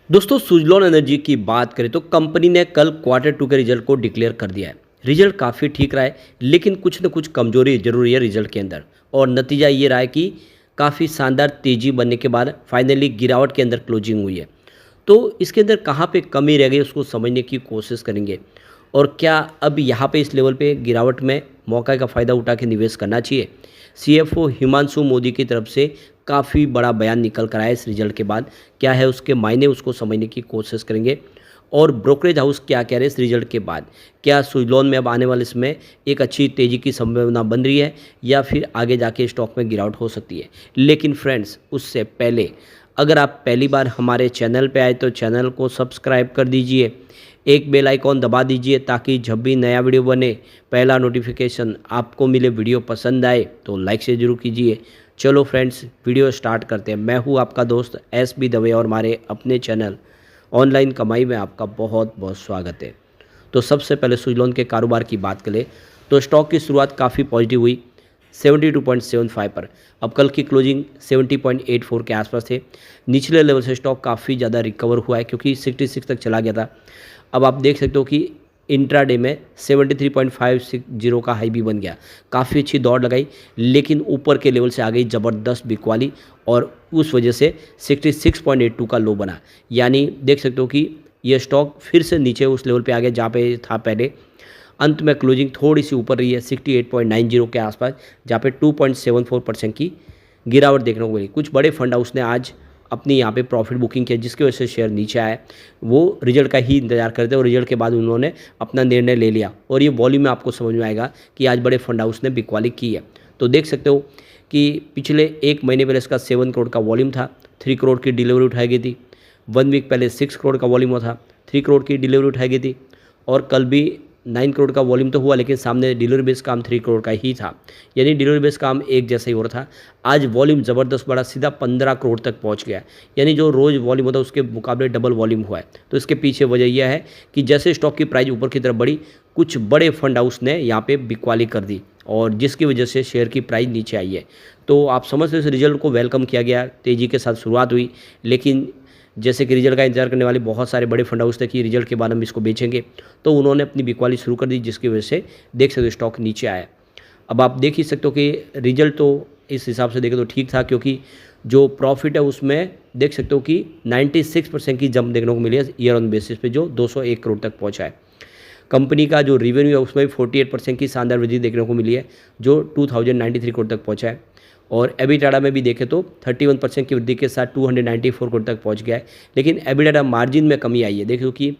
दोस्तों सुजलॉन एनर्जी की बात करें तो कंपनी ने कल क्वार्टर टू के रिजल्ट को डिक्लेयर कर दिया है। रिजल्ट काफ़ी ठीक रहा है, लेकिन कुछ न कुछ कमजोरी जरूर है रिजल्ट के अंदर। और नतीजा ये रहा है कि काफ़ी शानदार तेजी बनने के बाद फाइनली गिरावट के अंदर क्लोजिंग हुई है। तो इसके अंदर कहाँ पे कमी रह गई उसको समझने की कोशिश करेंगे। और क्या अब यहाँ पे इस लेवल पे गिरावट में मौका का फ़ायदा उठा के निवेश करना चाहिए। सीएफओ हिमांशु मोदी की तरफ से काफ़ी बड़ा बयान निकल कर आया इस रिजल्ट के बाद। क्या है उसके मायने उसको समझने की कोशिश करेंगे। और ब्रोकरेज हाउस क्या कह रहे हैं इस रिजल्ट के बाद। क्या सुजलॉन में अब आने वाले समय एक अच्छी तेज़ी की संभावना बन रही है या फिर आगे जाके स्टॉक में गिरावट हो सकती है। लेकिन फ्रेंड्स उससे पहले अगर आप पहली बार हमारे चैनल पे आए तो चैनल को सब्सक्राइब कर दीजिए, एक बेल आइकॉन दबा दीजिए ताकि जब भी नया वीडियो बने पहला नोटिफिकेशन आपको मिले। वीडियो पसंद आए तो लाइक से ज़रूर कीजिए। चलो फ्रेंड्स वीडियो स्टार्ट करते हैं। मैं हूँ आपका दोस्त SB दवे और हमारे अपने चैनल ऑनलाइन कमाई में आपका बहुत बहुत स्वागत है। तो सबसे पहले सुजलॉन के कारोबार की बात करें तो स्टॉक की शुरुआत काफ़ी पॉजिटिव हुई 72.75 पर। अब कल की क्लोजिंग 70.84 के आसपास थे। निचले लेवल से स्टॉक काफ़ी ज़्यादा रिकवर हुआ है क्योंकि 66 तक चला गया था। अब आप देख सकते हो कि इंट्राडे में 73.50 का हाई भी बन गया। काफ़ी अच्छी दौड़ लगाई, लेकिन ऊपर के लेवल से आ गई ज़बरदस्त बिकवाली और उस वजह से 66.82 का लो बना। यानी देख सकते हो कि यह स्टॉक फिर से नीचे उस लेवल पे आ गया जहाँ पे था पहले। अंत में क्लोजिंग थोड़ी सी ऊपर रही है 68.90 के आसपास, जहाँ पे 2.74% की गिरावट देखने को मिली। कुछ बड़े फंड हाउस ने आज अपनी यहाँ पे प्रॉफिट बुकिंग किया जिसकी वजह से शेयर नीचे आया। वो रिजल्ट का ही इंतजार करते और रिजल्ट के बाद उन्होंने अपना निर्णय ले लिया। और ये वॉल्यूम में आपको समझ में आएगा कि आज बड़े फंड हाउस ने बिकवाली की है। तो देख सकते हो कि पिछले एक महीने पहले इसका 7 करोड़ का वॉल्यूम था, 3 करोड़ की डिलीवरी उठाई गई थी। 1 वीक पहले 6 करोड़ का वॉल्यूम हुआ था, 3 करोड़ की डिलीवरी उठाई गई थी। और कल भी 9 करोड़ का वॉल्यूम तो हुआ, लेकिन सामने डिलीवरी बेस काम 3 करोड़ का ही था। यानी डिलीवरी बेस काम एक जैसा ही हो रहा था। आज वॉल्यूम ज़बरदस्त बढ़ा, सीधा 15 करोड़ तक पहुंच गया। यानी जो रोज़ वॉल्यूम होता है उसके मुकाबले डबल वॉल्यूम हुआ है। तो इसके पीछे वजह यह है कि जैसे स्टॉक की प्राइस ऊपर की तरफ बढ़ी, कुछ बड़े फंड हाउस ने यहाँ पे बिकवाली कर दी और जिसकी वजह से शेयर की प्राइस नीचे आई है। तो आप समझते हो इस रिजल्ट को वेलकम किया गया, तेज़ी के साथ शुरुआत हुई। लेकिन जैसे कि रिजल्ट का इंतजार करने वाले बहुत सारे बड़े फंड हाउस थे कि रिजल्ट के बाद हम इसको बेचेंगे, तो उन्होंने अपनी बिकवाली शुरू कर दी जिसकी वजह से देख सकते हो स्टॉक नीचे आया। अब आप देख ही सकते हो कि रिजल्ट तो इस हिसाब से देखें तो ठीक था, क्योंकि जो प्रॉफिट है उसमें देख सकते हो कि 96% की जंप देखने को मिली है ईयर ऑन बेसिस पे, जो 201 करोड़ तक पहुँचा है। कंपनी का जो रेवेन्यू है उसमें भी 48% की शानदार वृद्धि देखने को मिली है, जो 2093 करोड़ तक पहुँचा है। और एबिटाडा में भी देखें तो 31% की वृद्धि के साथ 294 करोड़ तक पहुंच गया है। लेकिन एबिटाडा मार्जिन में कमी आई है। देखो कि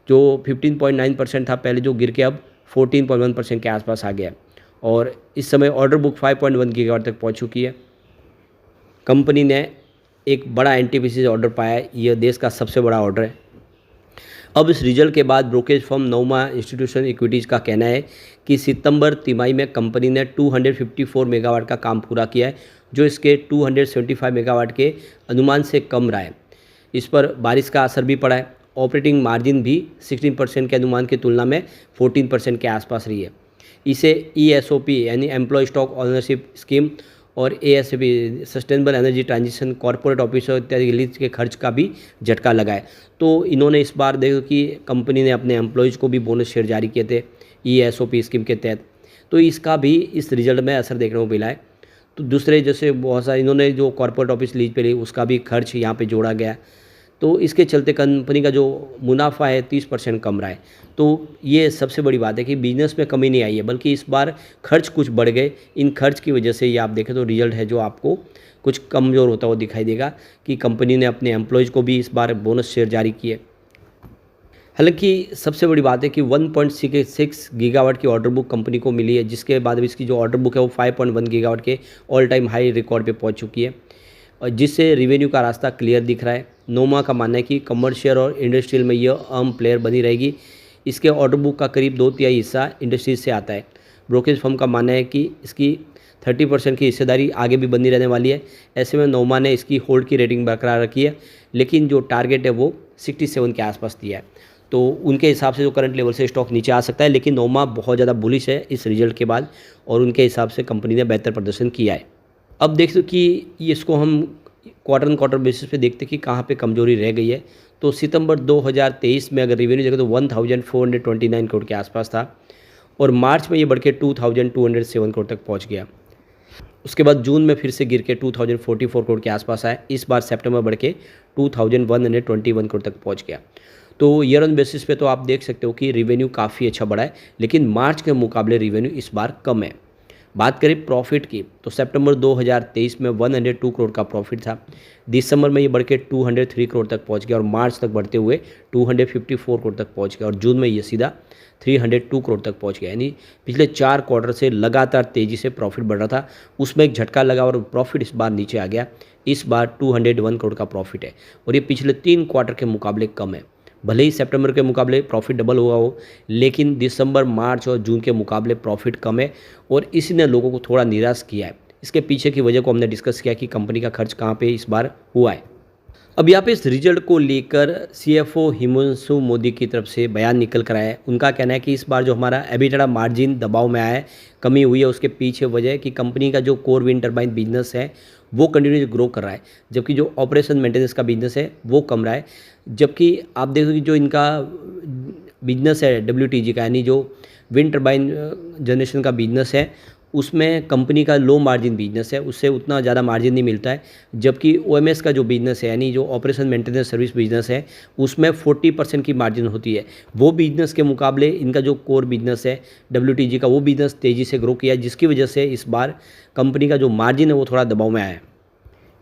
जो 15.9% था पहले, जो गिर के अब 14.1% के आसपास आ गया है। और इस समय ऑर्डर बुक 5.1 गीगावाट तक पहुंच चुकी है। कंपनी ने एक बड़ा एनटीपीसी से ऑर्डर पाया है, यह देश का सबसे बड़ा ऑर्डर है। अब इस रिजल्ट के बाद ब्रोकरेज फर्म नोमा इंस्टीट्यूशनल इक्विटीज़ का कहना है कि सितंबर तिमाही में कंपनी ने 254 मेगावाट का काम पूरा किया है, जो इसके 275 मेगावाट के अनुमान से कम रहा है। इस पर बारिश का असर भी पड़ा है। ऑपरेटिंग मार्जिन भी 16% के अनुमान की तुलना में 14% के आसपास रही है। इसे ESOP यानी एम्प्लॉय स्टॉक ओनरशिप स्कीम और ASAP sustainable energy transition corporate officer इत्यादि लीज के खर्च का भी झटका लगाए। तो इन्होंने इस बार देखो कि कंपनी ने अपने एम्प्लॉयज़ को भी बोनस शेयर जारी किए थे ESOP स्कीम के तहत, तो इसका भी इस रिजल्ट में असर देखने को मिला है। तो दूसरे जैसे बहुत सारे इन्होंने जो कॉर्पोरेट ऑफिस लीज पे ली उसका भी खर्च यहाँ पे जोड़ा गया। तो इसके चलते कंपनी का जो मुनाफा है 30% कम रहा है। तो ये सबसे बड़ी बात है कि बिजनेस में कमी नहीं आई है, बल्कि इस बार खर्च कुछ बढ़ गए। इन खर्च की वजह से ये आप देखें तो रिजल्ट है जो आपको कुछ कमज़ोर होता हुआ दिखाई देगा कि कंपनी ने अपने एम्प्लॉयज़ को भी इस बार बोनस शेयर जारी किए। हालांकि सबसे बड़ी बात है कि 1.66 गीगावाट की ऑर्डर बुक कंपनी को मिली है, जिसके बाद इसकी जो ऑर्डर बुक है वो 5.1 गीगावाट के ऑल टाइम हाई रिकॉर्ड पे पहुंच चुकी है, और जिससे रेवेन्यू का रास्ता क्लियर दिख रहा है। नोमा का मानना है कि कमर्शियल और इंडस्ट्रियल में यह अहम प्लेयर बनी रहेगी। इसके ऑर्डर बुक का करीब 2/3 हिस्सा इंडस्ट्रीज से आता है। ब्रोकरेज फर्म का मानना है कि इसकी 30% की हिस्सेदारी आगे भी बनी रहने वाली है। ऐसे में नोमा ने इसकी होल्ड की रेटिंग बरकरार रखी है, लेकिन जो टारगेट है वो 67 के आसपास दिया है। तो उनके हिसाब से जो करंट लेवल से स्टॉक नीचे आ सकता है, लेकिन नोमा बहुत ज़्यादा बुलिश है इस रिजल्ट के बाद और उनके हिसाब से कंपनी ने बेहतर प्रदर्शन किया है। अब देख दो कि इसको हम क्वार्टर ऑन क्वार्टर बेसिस पे देखते कि कहाँ पे कमजोरी रह गई है। तो सितंबर 2023 में अगर रिवेन्यू देखें तो 1429 करोड़ के आसपास था और मार्च में ये बढ़ के 2207 करोड़ तक पहुंच गया। उसके बाद जून में फिर से गिर के 2044 करोड़ के आसपास आया। इस बार सितंबर बढ़ के 2121 करोड़ तक पहुंच गया। तो ईयर ऑन बेसिस पे तो आप देख सकते हो कि रिवेन्यू काफ़ी अच्छा बढ़ा है, लेकिन मार्च के मुकाबले रिवेन्यू इस बार कम है। बात करें प्रॉफिट की तो सितंबर 2023 में 102 करोड़ का प्रॉफिट था। दिसंबर में ये बढ़ के 203 करोड़ तक पहुंच गया और मार्च तक बढ़ते हुए 254 करोड़ तक पहुंच गया और जून में ये सीधा 302 करोड़ तक पहुंच गया। यानी पिछले 4 क्वार्टर से लगातार तेज़ी से प्रॉफिट बढ़ रहा था, उसमें एक झटका लगा और प्रॉफिट इस बार नीचे आ गया। इस बार 201 करोड़ का प्रॉफिट है और ये पिछले 3 क्वार्टर के मुकाबले कम है। भले ही सितंबर के मुकाबले प्रॉफिट डबल हुआ हो, लेकिन दिसंबर, मार्च और जून के मुकाबले प्रॉफिट कम है और इसी ने लोगों को थोड़ा निराश किया है। इसके पीछे की वजह को हमने डिस्कस किया कि कंपनी का खर्च कहाँ पे इस बार हुआ है। अब यहाँ पे इस रिजल्ट को लेकर सीएफओ हिमांशु मोदी की तरफ से बयान निकल कर आया है। उनका कहना है कि इस बार जो हमारा एबिटडा मार्जिन दबाव में आया है, कमी हुई है, उसके पीछे वजह है कि कंपनी का जो कोर विंड टर्बाइन बिजनेस है वो कंटिन्यूस ग्रो कर रहा है, जबकि जो ऑपरेशन मेंटेनेंस का बिजनेस है वो कम रहा है। जबकि आप देखो कि जो इनका बिजनेस है डब्ल्यूटीजी का, यानी जो विंड टर्बाइन जनरेशन का बिजनेस है, उसमें कंपनी का लो मार्जिन बिजनेस है, उससे उतना ज़्यादा मार्जिन नहीं मिलता है। जबकि ओएमएस का जो बिजनेस है, यानी जो ऑपरेशन मेंटेनेंस सर्विस बिजनेस है, उसमें 40% की मार्जिन होती है। वो बिजनेस के मुकाबले इनका जो कोर बिजनेस है डब्ल्यूटीजी का, वो बिजनेस तेज़ी से ग्रो किया है, जिसकी वजह से इस बार कंपनी का जो मार्जिन है वो थोड़ा दबाव में आया है।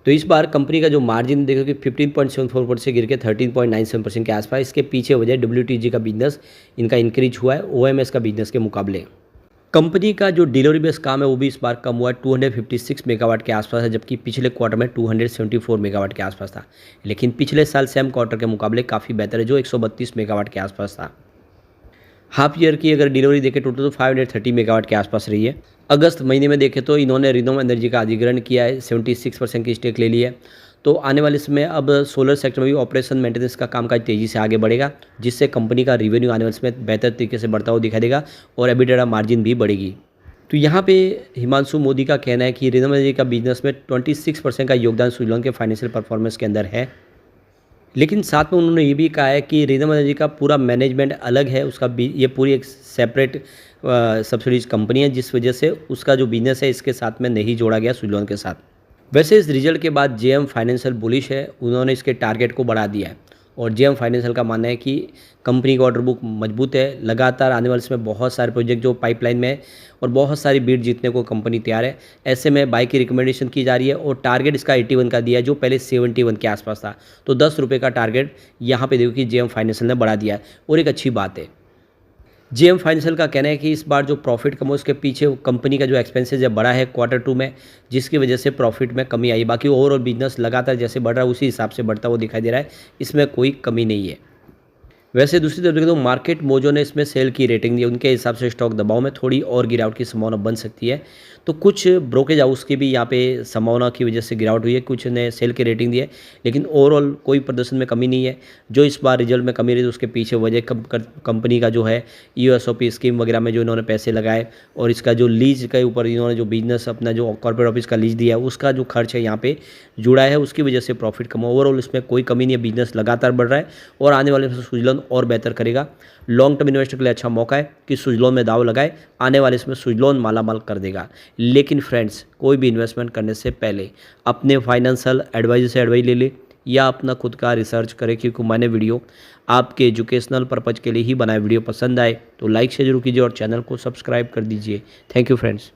तो इस बार कंपनी का जो मार्जिन देखो कि 15.74% से गिर के 13.97% के आसपास। इसके पीछे वजह डब्ल्यूटीजी का बिजनेस इनका इंक्रीज हुआ है ओएमएस का बिजनेस के मुकाबले। कंपनी का जो डिलीवरी बेस काम है वो भी इस बार कम हुआ है, 256 मेगावाट के आसपास है, जबकि पिछले क्वार्टर में 274 मेगावाट के आसपास था। लेकिन पिछले साल सेम क्वार्टर के मुकाबले काफ़ी बेहतर है, जो 132 मेगावाट के आसपास था। हाफ ईयर की अगर डिलीवरी देखें टोटल तो 530 मेगावाट के आसपास रही है। अगस्त महीने में देखें तो इन्होंने रिनोव एनर्जी का अधिग्रहण किया है, 76% की स्टेक ले ली है। तो आने वाले समय अब सोलर सेक्टर में भी ऑपरेशन मेंटेनेंस का कामकाज तेज़ी से आगे बढ़ेगा, जिससे कंपनी का रिवेन्यू आने वाले समय बेहतर तरीके से बढ़ता हुआ दिखाई देगा और एबिटडा मार्जिन भी बढ़ेगी। तो यहाँ पे हिमांशु मोदी का कहना है कि रिनोव एनर्जी का बिजनेस में 26% का योगदान सुजलॉन के फाइनेंशियल परफॉर्मेंस के अंदर है। लेकिन साथ में उन्होंने ये भी कहा है कि रिनोव एनर्जी का पूरा मैनेजमेंट अलग है, उसका ये पूरी एक सेपरेट सब्सिडीज कंपनी है, जिस वजह से उसका जो बिजनेस है इसके साथ में नहीं जोड़ा गया सुजलॉन के साथ। वैसे इस रिजल्ट के बाद जेएम फाइनेंशियल बुलिश है, उन्होंने इसके टारगेट को बढ़ा दिया है और जेएम फाइनेंशियल का मानना है कि कंपनी का ऑर्डर बुक मजबूत है, लगातार आने वाले समय बहुत सारे प्रोजेक्ट जो पाइपलाइन में है और बहुत सारी बीड जीतने को कंपनी तैयार है। ऐसे में बाई की रिकमेंडेशन की जा रही है और टारगेट इसका 81 का दिया है, जो पहले 71 के आसपास था। तो 10 रुपये का टारगेट यहाँ पे देखो कि जेएम फाइनेंशियल ने बढ़ा दिया है और एक अच्छी बात है। जेएम फाइनेंशियल का कहना है कि इस बार जो प्रॉफिट कम हो उसके पीछे कंपनी का जो एक्सपेंसेस है बड़ा है क्वार्टर 2 में, जिसकी वजह से प्रॉफिट में कमी आई। बाकी ओवरऑल बिजनेस लगातार जैसे बढ़ रहा है उसी हिसाब से बढ़ता हुआ दिखाई दे रहा है, इसमें कोई कमी नहीं है। वैसे दूसरी तरफ देखें तो मार्केट मोजो ने इसमें सेल की रेटिंग दी, उनके हिसाब से स्टॉक दबाव में थोड़ी और गिरावट की संभावना बन सकती है। तो कुछ ब्रोकेज हाउस की भी यहाँ पे संभावना की वजह से गिरावट हुई है, कुछ ने सेल की रेटिंग दी है, लेकिन ओवरऑल कोई प्रदर्शन में कमी नहीं है। जो इस बार रिजल्ट में कमी रही तो उसके पीछे वजह कंपनी का जो है यूएसओपी स्कीम वगैरह में जो इन्होंने पैसे लगाए और इसका जो लीज के ऊपर इन्होंने जो बिजनेस अपना जो कॉर्पोरेट ऑफिस का लीज दिया है उसका जो खर्च है यहाँ पे जुड़ा है, उसकी वजह से प्रॉफिट कम। ओवरऑल इसमें कोई कमी नहीं है, बिजनेस लगातार बढ़ रहा है और आने वाले में सुजलॉन और बेहतर करेगा। लॉन्ग टर्म इन्वेस्टर के लिए अच्छा मौका है कि सुजलॉन में दाव लगाए, आने वाले इसमें सुजलॉन मालामाल कर देगा। लेकिन फ्रेंड्स, कोई भी इन्वेस्टमेंट करने से पहले अपने फाइनेंशियल एडवाइजर से एडवाइस ले ले या अपना खुद का रिसर्च करें, क्योंकि मैंने वीडियो आपके एजुकेशनल पर्पज़ के लिए ही बनाया। वीडियो पसंद आए तो लाइक से जरूर कीजिए और चैनल को सब्सक्राइब कर दीजिए। Thank you friends.